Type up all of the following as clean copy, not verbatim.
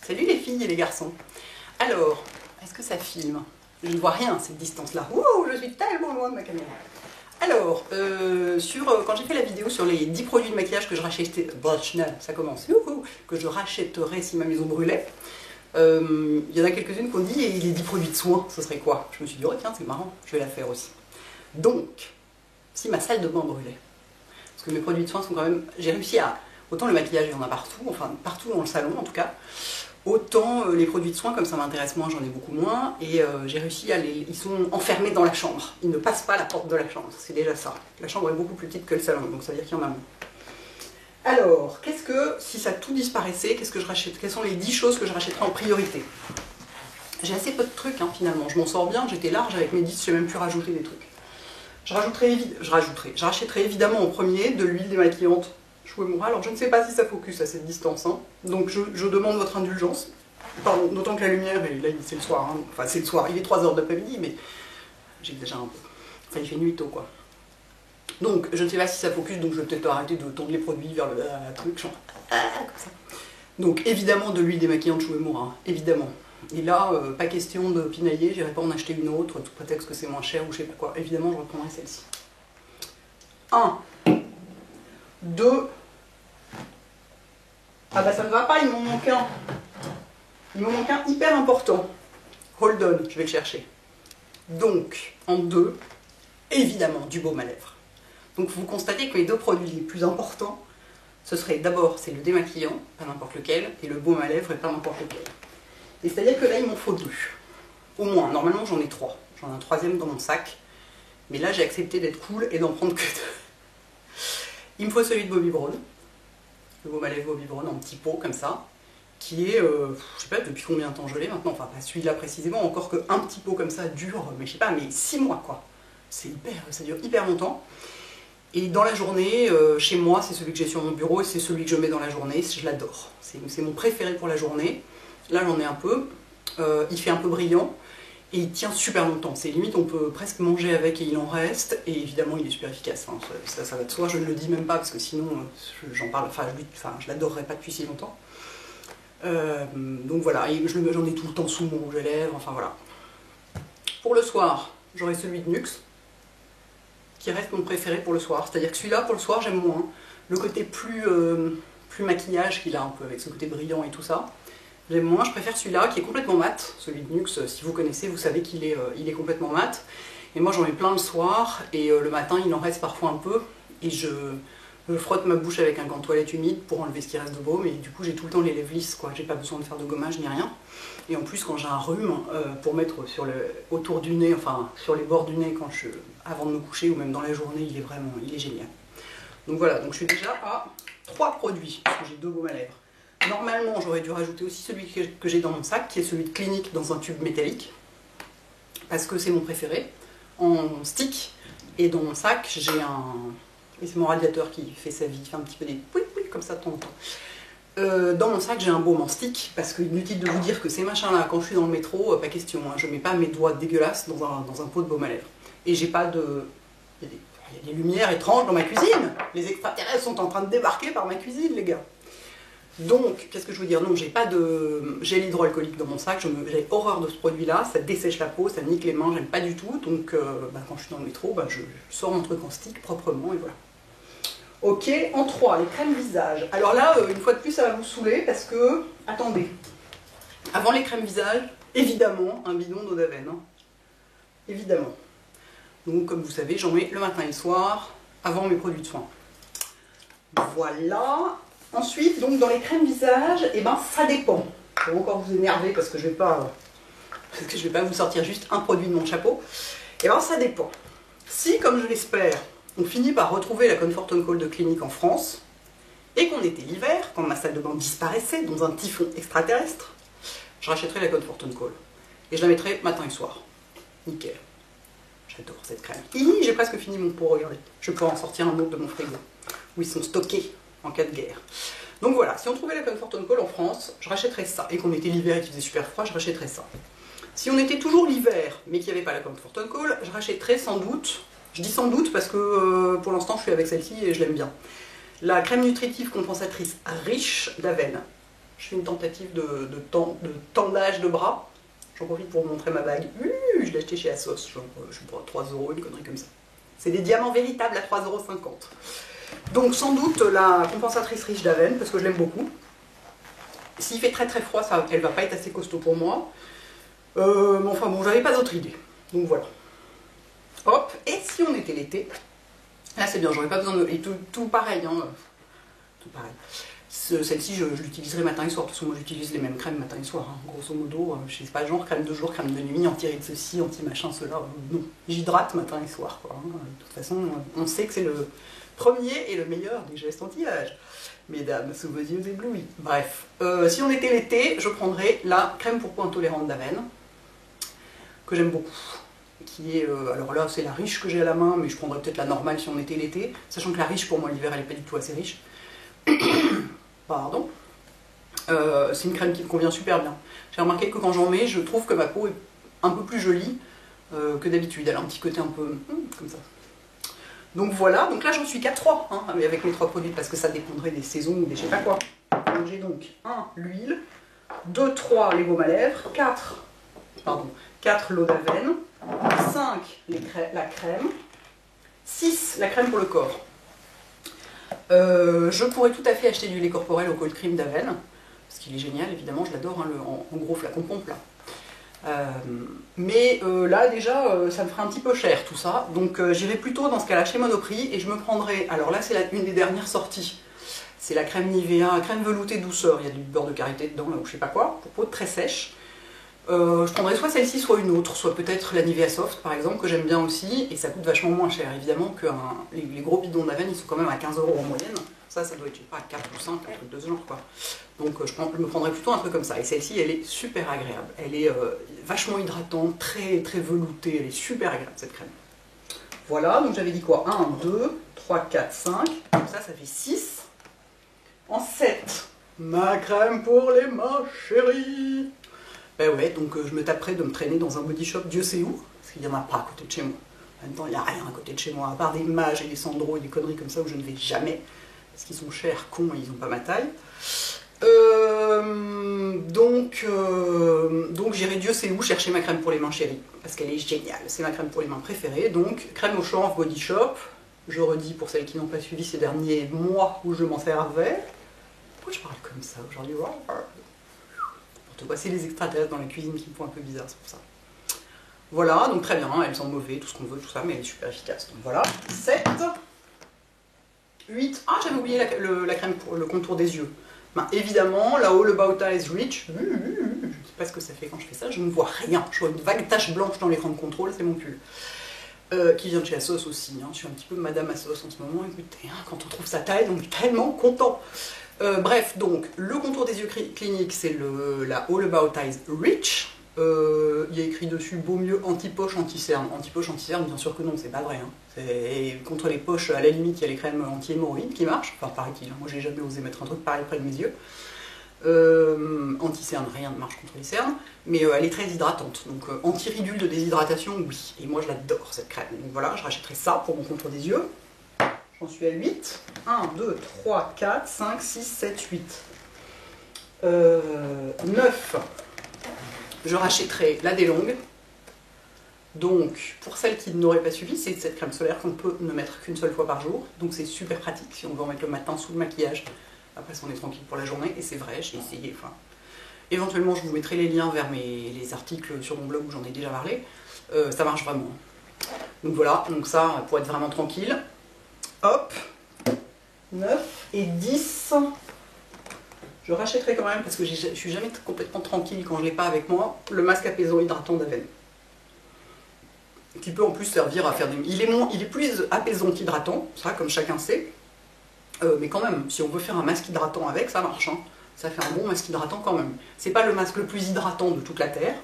Salut les filles et les garçons. Alors, est-ce que ça filme? Je ne vois rien à cette distance-là. Wow, je suis tellement loin de ma caméra. Alors, quand j'ai fait la vidéo sur les 10 produits de maquillage que je rachèterais, ça commence, que je rachèterais si ma maison brûlait, il y en a quelques-unes qui ont dit, et les 10 produits de soins, ce serait quoi? Je me suis dit, oh tiens, c'est marrant, je vais la faire aussi. Donc, si ma salle de bain brûlait, parce que mes produits de soins sont quand même, j'ai réussi à, autant le maquillage il y en a partout, enfin partout dans le salon en tout cas, autant les produits de soins, comme ça m'intéresse moins, j'en ai beaucoup moins, et j'ai réussi à les... Ils sont enfermés dans la chambre, ils ne passent pas la porte de la chambre, c'est déjà ça. La chambre est beaucoup plus petite que le salon, donc ça veut dire qu'il y en a moins. Alors, qu'est-ce que, si ça tout disparaissait, qu'est-ce que je rachète? Quelles sont les 10 choses que je rachèterais en priorité? J'ai assez peu de trucs, hein, finalement, je m'en sors bien, j'étais large avec mes 10, j'ai même pu rajouter des trucs. Je rachèterais évidemment en premier de l'huile démaquillante Shuuemura. Alors je ne sais pas si ça focus à cette distance, hein. Donc je demande votre indulgence. Pardon, d'autant que la lumière, et là c'est le soir, hein. Enfin c'est le soir, il est 3 h de l'après-midi, mais j'exagère un peu. Enfin il fait nuit tôt quoi. Donc je ne sais pas si ça focus, donc je vais peut-être arrêter de tendre les produits vers le truc, genre comme ça. Donc évidemment de l'huile démaquillante Shuuemura, hein, évidemment. Et là, pas question de pinailler, j'irai pas en acheter une autre, sous prétexte que c'est moins cher ou je sais pas quoi. Évidemment, je reprendrai celle-ci. 1, 2. Ah bah ça ne va pas, il m'en manque un. Il m'en manque un hyper important. Hold on, je vais le chercher. Donc, en 2, évidemment, du baume à lèvres. Donc vous constatez que les deux produits les plus importants, ce serait d'abord, c'est le démaquillant, pas n'importe lequel, et le baume à lèvres, et pas n'importe lequel. Et c'est-à-dire que là, il m'en faut 2. Au moins, normalement j'en ai 3. J'en ai un 3e dans mon sac. Mais là, j'ai accepté d'être cool et d'en prendre que 2. Il me faut celui de Bobbi Brown. Le baume à lèvres Bobbi Brown en petit pot, comme ça. Qui est, je sais pas depuis combien de temps je l'ai maintenant. Enfin, pas celui-là précisément, encore qu'un petit pot comme ça dure, mais je sais pas, mais 6 mois quoi. C'est hyper, ça dure hyper longtemps. Et dans la journée, chez moi, c'est celui que j'ai sur mon bureau et c'est celui que je mets dans la journée. Je l'adore. C'est mon préféré pour la journée. Là j'en ai un peu, il fait un peu brillant et il tient super longtemps. C'est limite on peut presque manger avec et il en reste. Et évidemment il est super efficace, hein. Ça va de soi, je ne le dis même pas parce que sinon j'en parle, je l'adorerais pas depuis si longtemps. Donc voilà, j'en ai tout le temps sous mon rouge à lèvres, enfin voilà. Pour le soir, j'aurai celui de NYX, qui reste mon préféré pour le soir. C'est-à-dire que celui-là pour le soir j'aime moins. Le côté plus maquillage qu'il a un peu avec ce côté brillant et tout ça. J'aime moins, je préfère celui-là qui est complètement mat. Celui de NYX, si vous connaissez, vous savez qu'il est, il est complètement mat. Et moi j'en mets plein le soir et le matin il en reste parfois un peu. Et je frotte ma bouche avec un gant de toilette humide pour enlever ce qui reste de baume. Et du coup j'ai tout le temps les lèvres lisses, quoi. J'ai pas besoin de faire de gommage ni rien. Et en plus quand j'ai un rhume, pour mettre autour du nez, enfin sur les bords du nez avant de me coucher ou même dans la journée, il est génial. Donc voilà, donc je suis déjà à 3 produits, parce que j'ai 2 baumes à lèvres. Normalement, j'aurais dû rajouter aussi celui que j'ai dans mon sac, qui est celui de Clinique dans un tube métallique, parce que c'est mon préféré, en stick. Et dans mon sac, j'ai un... Et c'est mon radiateur qui fait sa vie, il fait un petit peu des pouic comme ça de temps en temps. Dans mon sac, j'ai un baume en stick, parce que inutile de vous dire que ces machins-là, quand je suis dans le métro, pas question, hein, je mets pas mes doigts dégueulasses dans un pot de baume à lèvres. Et j'ai pas de... Il y a des lumières étranges dans ma cuisine. Les extraterrestres sont en train de débarquer par ma cuisine, les gars. Donc, qu'est-ce que je veux dire? Non, j'ai pas de gel hydroalcoolique dans mon sac, j'ai horreur de ce produit-là, ça dessèche la peau, ça nique les mains, j'aime pas du tout. Donc, quand je suis dans le métro, je sors mon truc en stick proprement et voilà. Ok, en 3, les crèmes visage. Alors là, une fois de plus, ça va vous saouler parce que, attendez, avant les crèmes visage, évidemment, un bidon d'eau d'Aven. Hein. Évidemment. Donc, comme vous savez, j'en mets le matin et le soir, avant mes produits de soins. Voilà. Ensuite, donc dans les crèmes visage, et ben ça dépend. Je vais encore vous énerver parce que je vais pas vous sortir juste un produit de mon chapeau. Et ben ça dépend. Si, comme je l'espère, on finit par retrouver la Comfort & Call de Clinique en France, et qu'on était l'hiver, quand ma salle de bain disparaissait dans un typhon extraterrestre, je rachèterai la Comfort & Call. Et je la mettrai matin et soir. Nickel. J'adore cette crème. J'ai presque fini mon pot, regardez. Je peux en sortir un autre de mon frigo, où ils sont stockés en cas de guerre. Donc voilà, si on trouvait la Comfort & Call en France, je rachèterais ça. Et qu'on était l'hiver et qu'il faisait super froid, je rachèterais ça. Si on était toujours l'hiver, mais qu'il n'y avait pas la Comfort & Call, je rachèterais sans doute, je dis sans doute parce que pour l'instant je suis avec celle-ci et je l'aime bien, la crème nutritive compensatrice riche d'Aven. Je fais une tentative de tendage de bras. J'en profite pour vous montrer ma bague. Je l'ai achetée chez Asos, genre, je sais pas, 3 €, une connerie comme ça. C'est des diamants véritables à 3,50 €. Donc sans doute la compensatrice riche d'Aven, parce que je l'aime beaucoup. S'il fait très très froid, elle va pas être assez costaud pour moi. Mais enfin bon, j'avais pas d'autre idée. Donc voilà. Hop, et si on était l'été, là c'est bien, j'aurais pas besoin de... Et tout pareil, hein. Tout pareil. Celle-ci, je l'utiliserai matin et soir. De toute façon, moi j'utilise les mêmes crèmes matin et soir. Hein. Grosso modo, je sais pas, genre crème de jour, crème de nuit, anti-rides ceci, anti-machin, cela. Non, j'hydrate matin et soir. Quoi, hein. De toute façon, on sait que c'est le premier et le meilleur des gestes anti-âge. Mesdames, sous vos yeux éblouis. Bref, si on était l'été, je prendrais la crème pour peau intolérante d'Aven, que j'aime beaucoup. Qui est, alors là, c'est la riche que j'ai à la main, mais je prendrais peut-être la normale si on était l'été. Sachant que la riche, pour moi, l'hiver, elle n'est pas du tout assez riche. Pardon. C'est une crème qui me convient super bien. J'ai remarqué que quand j'en mets, je trouve que ma peau est un peu plus jolie que d'habitude. Elle a un petit côté un peu comme ça. Donc voilà, donc là j'en suis qu'à 3 hein, avec mes 3 produits parce que ça dépendrait des saisons ou des je sais pas quoi. Donc j'ai donc 1 l'huile, 2, 3 les baumes à lèvres, 4 l'eau d'Aven, 5 la crème, 6 la crème pour le corps. Je pourrais tout à fait acheter du lait corporel au cold cream d'Aven, parce qu'il est génial évidemment, je l'adore, hein, en gros flacon pompe là. Mais là déjà ça me ferait un petit peu cher tout ça, donc j'irai plutôt dans ce cas là chez Monoprix et je me prendrai, alors là c'est une des dernières sorties, c'est la crème Nivea, crème veloutée douceur, il y a du beurre de karité dedans là ou je sais pas quoi, pour peau très sèche. Je prendrais soit celle-ci soit une autre, soit peut-être la Nivea Soft par exemple que j'aime bien aussi et ça coûte vachement moins cher évidemment que les gros bidons d'Aven, ils sont quand même à 15 € en moyenne. Ça doit être, je sais pas, 4 ou 5, un truc de ce genre quoi. Donc je me prendrais plutôt un truc comme ça. Et celle-ci, elle est super agréable. Elle est vachement hydratante, très très veloutée. Elle est super agréable cette crème. Voilà, donc j'avais dit quoi? 1, 2, 3, 4, 5. Donc ça fait 6. En 7, ma crème pour les mains chéries. Ben ouais, donc je me taperais de me traîner dans un body shop, Dieu sait où, parce qu'il n'y en a pas à côté de chez moi. En même temps, il n'y a rien à côté de chez moi, à part des Mages et des Sandro et des conneries comme ça où je ne vais jamais. Parce qu'ils sont chers, cons, et ils n'ont pas ma taille. Donc j'irai Dieu sait où chercher ma crème pour les mains chérie, parce qu'elle est géniale, c'est ma crème pour les mains préférée. Donc crème au chanvre Body Shop, je redis pour celles qui n'ont pas suivi ces derniers mois où je m'en servais. Pourquoi je parle comme ça aujourd'hui? C'est les extraterrestres dans la cuisine qui me font un peu bizarre, c'est pour ça. Voilà, donc très bien, elles sont mauvais, tout ce qu'on veut, tout ça, mais elle est super efficace. Donc voilà, 7. 8. Ah, j'avais oublié la crème pour le contour des yeux. Ben, évidemment, là-haut, le Bow Ties Rich. Je ne sais pas ce que ça fait quand je fais ça, je ne vois rien. Je vois une vague tache blanche dans l'écran de contrôle, c'est mon pull. Qui vient de chez Asos aussi. Hein. Je suis un petit peu Madame Asos en ce moment. Écoutez, hein, quand on trouve sa taille, on est tellement content. Bref, donc, le contour des yeux clinique, c'est la All About Eyes Rich. Il y a écrit dessus beau mieux anti-poche, anti-cerne. Anti-poche, anti-cerne, bien sûr que non, c'est pas vrai. Hein. Contre les poches, à la limite, il y a les crèmes anti-hémorroïdes qui marchent. Enfin, paraît-il. Moi, j'ai jamais osé mettre un truc pareil près de mes yeux. Anti-cerne, rien ne marche contre les cernes. Mais elle est très hydratante. Donc, anti-ridule de déshydratation, oui. Et moi, je l'adore, cette crème. Donc voilà, je rachèterai ça pour mon contour des yeux. J'en suis à 8. 1, 2, 3, 4, 5, 6, 7, 8. 9. Je rachèterai la DeLonghi. Donc, pour celles qui n'auraient pas suivi, c'est cette crème solaire qu'on peut ne mettre qu'une seule fois par jour. Donc c'est super pratique si on veut en mettre le matin sous le maquillage. Après, on est tranquille pour la journée. Et c'est vrai, j'ai essayé. Enfin, éventuellement, je vous mettrai les liens vers les articles sur mon blog où j'en ai déjà parlé. Ça marche vraiment. Donc voilà, donc ça, pour être vraiment tranquille. Hop, 9 et 10. Je rachèterai quand même, parce que je suis jamais complètement tranquille quand je ne l'ai pas avec moi, le masque apaisant hydratant d'Aven. Qui peut en plus servir à faire des... Il est plus apaisant qu'hydratant, ça comme chacun sait. Mais quand même, si on veut faire un masque hydratant avec, ça marche. Hein. Ça fait un bon masque hydratant quand même. C'est pas le masque le plus hydratant de toute la Terre.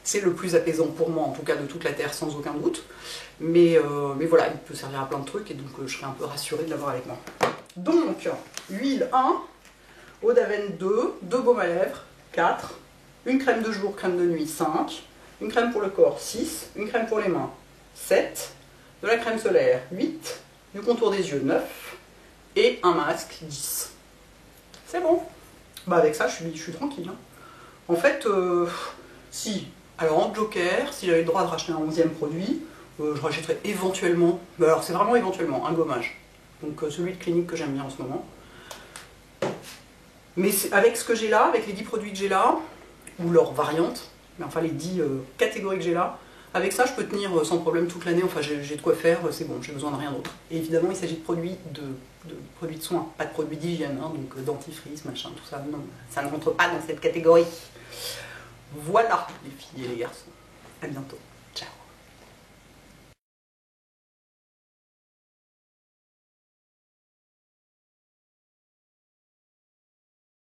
C'est le plus apaisant pour moi, en tout cas de toute la Terre, sans aucun doute. Mais voilà, il peut servir à plein de trucs et donc je serais un peu rassurée de l'avoir avec moi. Donc, huile 1, eau d'Aven 2, 2 baumes à lèvres 4, une crème de jour, crème de nuit 5, une crème pour le corps 6, une crème pour les mains 7, de la crème solaire 8, du contour des yeux 9 et un masque 10. C'est bon. Bah avec ça, je suis tranquille. Hein. En fait, si, alors en joker, si j'avais le droit de racheter un 11e produit, je rachèterais éventuellement, bah alors c'est vraiment éventuellement, un gommage. Donc celui de Clinique que j'aime bien en ce moment. Mais avec ce que j'ai là, avec les 10 produits que j'ai là, ou leurs variantes, mais enfin les 10 catégories que j'ai là, avec ça je peux tenir sans problème toute l'année, enfin j'ai de quoi faire, c'est bon, j'ai besoin de rien d'autre. Et évidemment il s'agit de produits de soins, pas de produits d'hygiène, hein, donc dentifrice, machin, tout ça, non, ça ne rentre pas dans cette catégorie. Voilà les filles et les garçons, à bientôt.